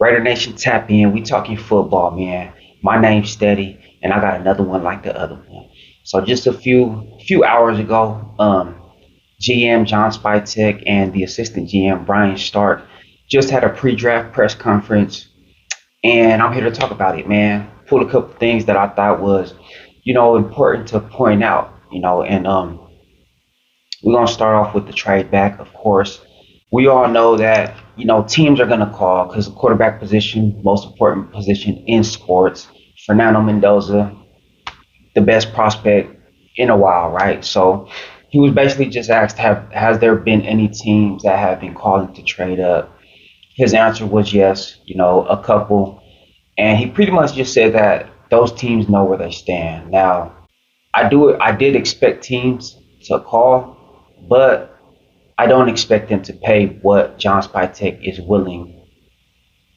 Raider Nation, tap in. We talking football, man. My name's Steady, and I got another one like the other one. So just a few hours ago, GM John Spytek and the assistant GM Brian Stark just had a pre-draft press conference, and I'm here to talk about it, man. Pull a couple things that I thought was, important to point out, and we're gonna start off with the trade back, of course. We all know that teams are gonna call because the quarterback position, most important position in sports. Fernando Mendoza, the best prospect in a while, right? So he was basically just asked, has there been any teams that have been calling to trade up? His answer was yes, a couple, and he pretty much just said that those teams know where they stand. Now, I did expect teams to call, but I don't expect them to pay what John Spytek is willing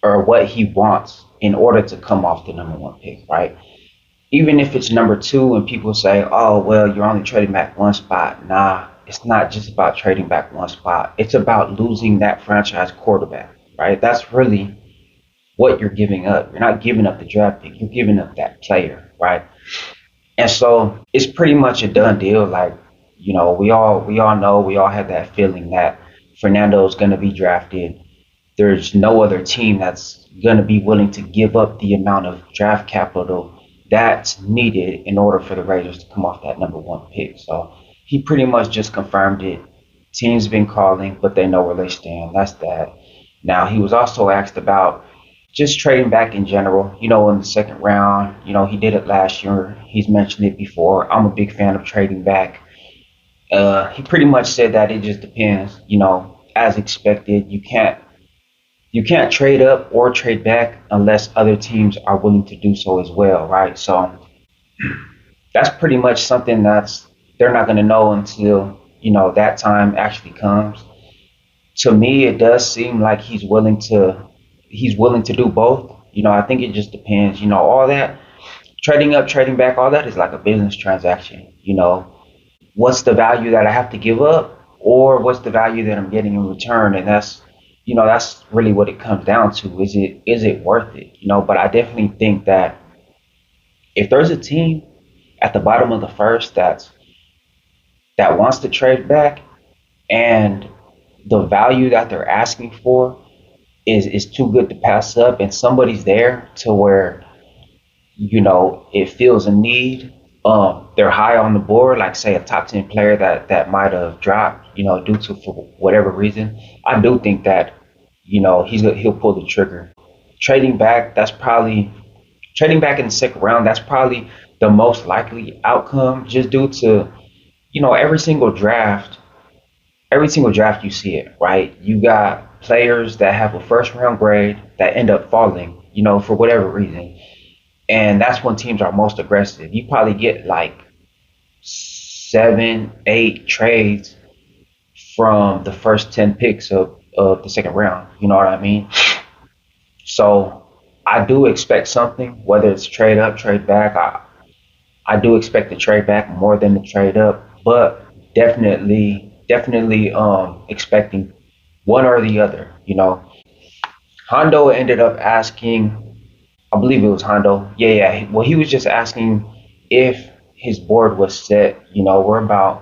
or what he wants in order to come off the number one pick, right? Even if it's number two and people say, oh, well, you're only trading back one spot. Nah, it's not just about trading back one spot. It's about losing that franchise quarterback, right? That's really what you're giving up. You're not giving up the draft pick. You're giving up that player, right? And so it's pretty much a done deal. Like, we all know, we all have that feeling that Fernando is going to be drafted. There's no other team that's going to be willing to give up the amount of draft capital that's needed in order for the Raiders to come off that number one pick. So he pretty much just confirmed it. Teams been calling, but they know where they stand. That's that. Now, he was also asked about just trading back in general, in the second round. He did it last year. He's mentioned it before. I'm a big fan of trading back. He pretty much said that it just depends, as expected. You can't trade up or trade back unless other teams are willing to do so as well, right? So that's pretty much something that's they're not going to know until that time actually comes. To me, it does seem like he's willing to do both. I think it just depends. All that trading up, trading back, all that is like a business transaction. What's the value that I have to give up, or what's the value that I'm getting in return, and that's really what it comes down to. Is it worth it? But I definitely think that if there's a team at the bottom of the first that wants to trade back and the value that they're asking for is too good to pass up, and somebody's there to where it feels a need. They're high on the board, like say a top 10 player that might have dropped, due to for whatever reason. I do think that he'll pull the trigger. Trading back in the second round. That's probably the most likely outcome, just due to every single draft. Every single draft you see it, right? You got players that have a first round grade that end up falling, for whatever reason. And that's when teams are most aggressive. You probably get like 7, 8 trades from the first 10 picks of the second round. You know what I mean? So I do expect something, whether it's trade up, trade back. I do expect the trade back more than the trade up, but definitely expecting one or the other. Hondo ended up asking, I believe it was Hondo. Yeah. Well, he was just asking if his board was set. We're about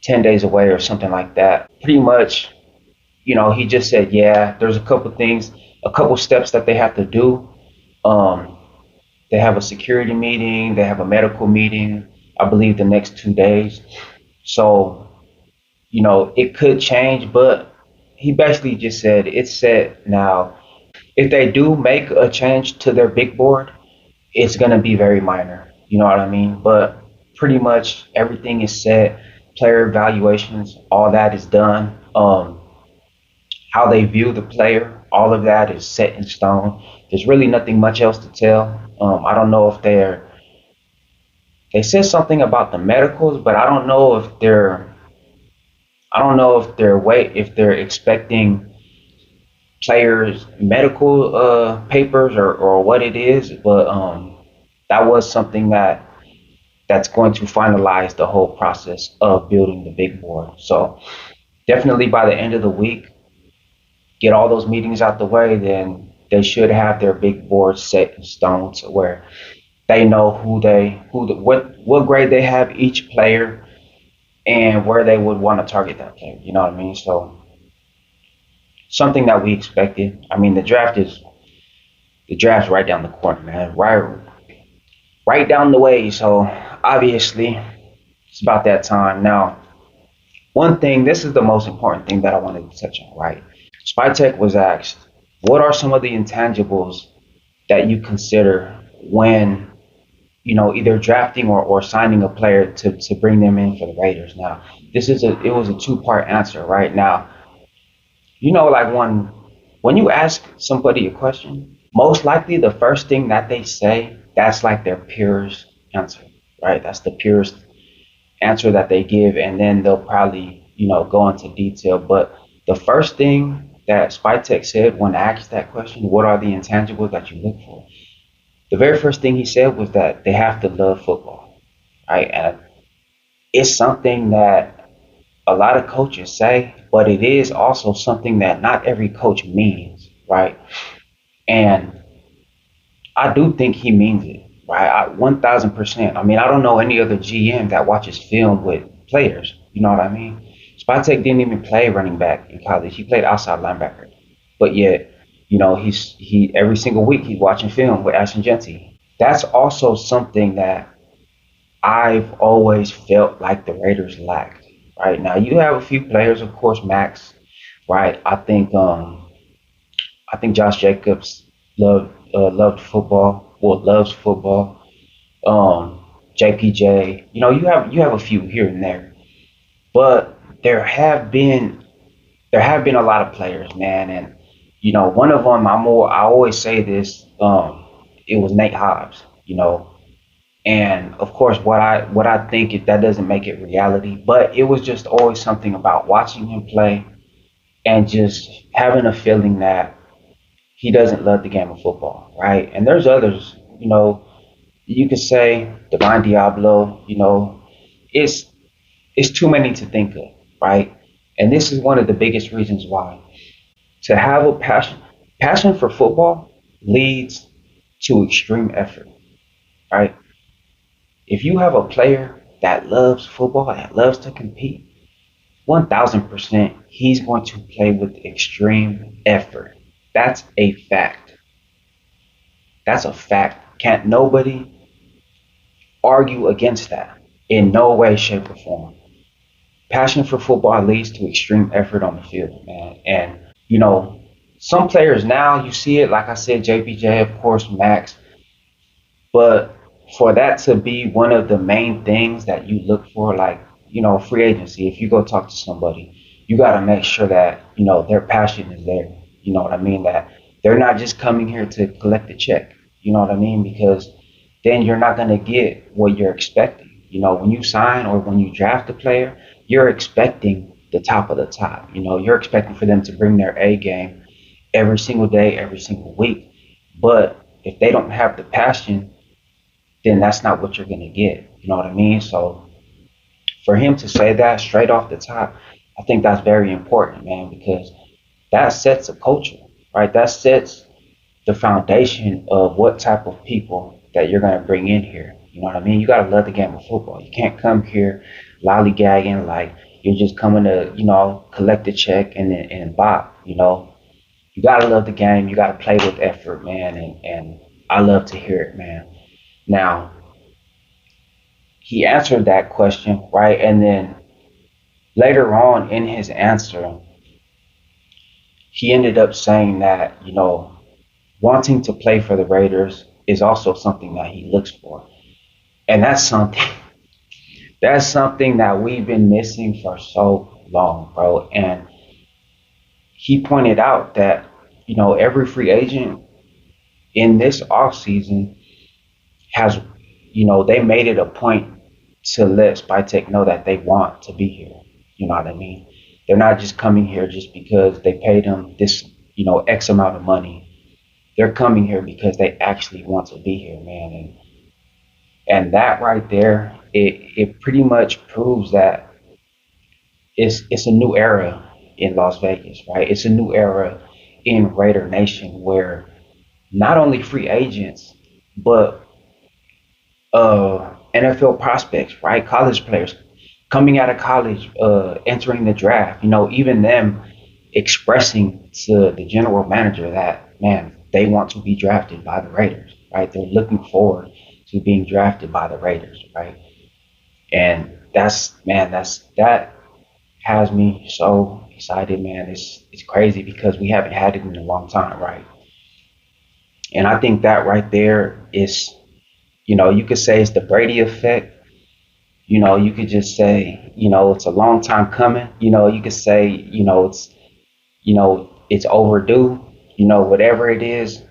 10 days away or something like that. Pretty much, he just said, yeah, there's a couple things, a couple steps that they have to do. They have a security meeting, they have a medical meeting, I believe the next 2 days. So, it could change, but he basically just said it's set now. If they do make a change to their big board, it's going to be very minor. You know what I mean? But pretty much everything is set. Player evaluations, all that is done. How they view the player, all of that is set in stone. There's really nothing much else to tell. I don't know if they said something about the medicals, but I don't know if they're expecting players' medical papers or what it is, but that was something that's going to finalize the whole process of building the big board. So definitely by the end of the week, get all those meetings out the way, then they should have their big board set in stone to where they know what grade they have each player and where they would want to target that player. You know what I mean? So something that we expected. I mean, the draft's right down the corner, man. Right down the way. So obviously, it's about that time now. One thing, this is the most important thing that I wanted to touch on, right? Spytek was asked, what are some of the intangibles that you consider when, either drafting or signing a player to bring them in for the Raiders? Now, it was a two-part answer, right? Now, like when you ask somebody a question, most likely the first thing that they say, that's like their purest answer, right? That's the purest answer that they give, and then they'll probably, go into detail. But the first thing that Spytek said when asked that question, what are the intangibles that you look for? The very first thing he said was that they have to love football, right? And it's something that a lot of coaches say, but it is also something that not every coach means, right? And I do think he means it, right? 1,000%. I mean, I don't know any other GM that watches film with players. You know what I mean? Spytek didn't even play running back in college. He played outside linebacker, but yet, he every single week he's watching film with Ashton Jeanty. That's also something that I've always felt like the Raiders lacked. Right now, you have a few players, of course, Maxx. Right, I think Josh Jacobs loved football, well, loves football. JPJ, you have a few here and there, but there have been a lot of players, man, and one of them I always say this. It was Nate Hobbs, and of course, what I think that doesn't make it reality, but it was just always something about watching him play and just having a feeling that he doesn't love the game of football, right? And there's others, you could say Divine Diablo, it's it's too many to think of, right? And this is one of the biggest reasons why. To have a passion for football leads to extreme effort, right? If you have a player that loves football, that loves to compete, 1,000% he's going to play with extreme effort. That's a fact. That's a fact. Can't nobody argue against that in no way, shape, or form. Passion for football leads to extreme effort on the field, man. And, some players now, you see it, like I said, JPJ, of course, Maxx, but for that to be one of the main things that you look for, like, free agency, if you go talk to somebody, you got to make sure that, their passion is there. You know what I mean? That they're not just coming here to collect a check. You know what I mean? Because then you're not going to get what you're expecting. When you sign or when you draft a player, you're expecting the top of the top. You're expecting for them to bring their A game every single day, every single week. But if they don't have the passion, then that's not what you're going to get. You know what I mean? So for him to say that straight off the top, I think that's very important, man, because that sets a culture, right? That sets the foundation of what type of people that you're going to bring in here. You know what I mean? You got to love the game of football. You can't come here lollygagging like you're just coming to, collect a check and bop, You got to love the game. You got to play with effort, man. And I love to hear it, man. Now, he answered that question, right? And then later on in his answer, he ended up saying that, wanting to play for the Raiders is also something that he looks for. And that's something that we've been missing for so long, bro. And he pointed out that, every free agent in this offseason has, they made it a point to let Spytek know that they want to be here. You know what I mean? They're not just coming here just because they paid them this, X amount of money. They're coming here because they actually want to be here, man. And that right there, it pretty much proves that it's a new era in Las Vegas, right? It's a new era in Raider Nation where not only free agents, but NFL prospects, right? College players coming out of college, entering the draft. Even them expressing to the general manager that, man, they want to be drafted by the Raiders, right? They're looking forward to being drafted by the Raiders, right? And that has me so excited, man. It's crazy because we haven't had it in a long time, right? And I think that right there is, you could say it's the Brady effect. You could just say, it's a long time coming. You could say, it's overdue. Whatever it is,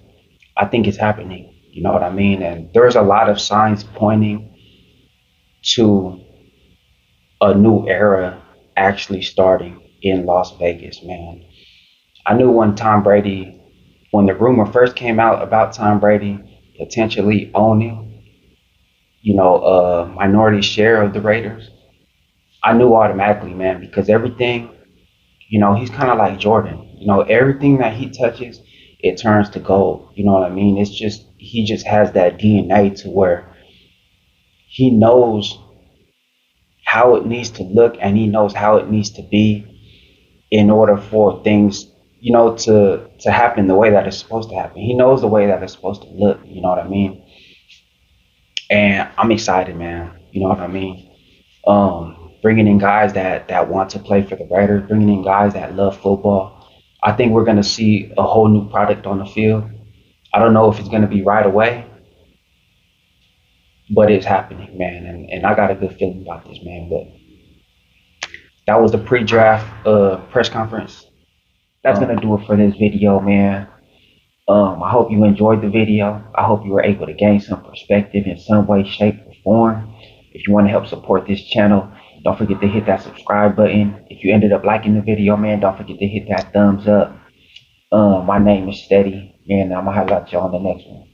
I think it's happening. You know what I mean? And there's a lot of signs pointing to a new era actually starting in Las Vegas, man. I knew when the rumor first came out about Tom Brady potentially owning, a minority share of the Raiders, I knew automatically, man, because everything, he's kind of like Jordan. Everything that he touches, it turns to gold. You know what I mean? He just has that DNA to where he knows how it needs to look and he knows how it needs to be in order for things, to happen the way that it's supposed to happen. He knows the way that it's supposed to look. You know what I mean? And I'm excited, man. You know what I mean? Bringing in guys that want to play for the Raiders, bringing in guys that love football. I think we're going to see a whole new product on the field. I don't know if it's going to be right away, but it's happening, man. And I got a good feeling about this, man. But that was the pre-draft press conference. That's going to do it for this video, man. I hope you enjoyed the video. I hope you were able to gain some perspective in some way, shape, or form. If you want to help support this channel, don't forget to hit that subscribe button. If you ended up liking the video, man, don't forget to hit that thumbs up. My name is Steady, and I'm going to highlight y'all on the next one.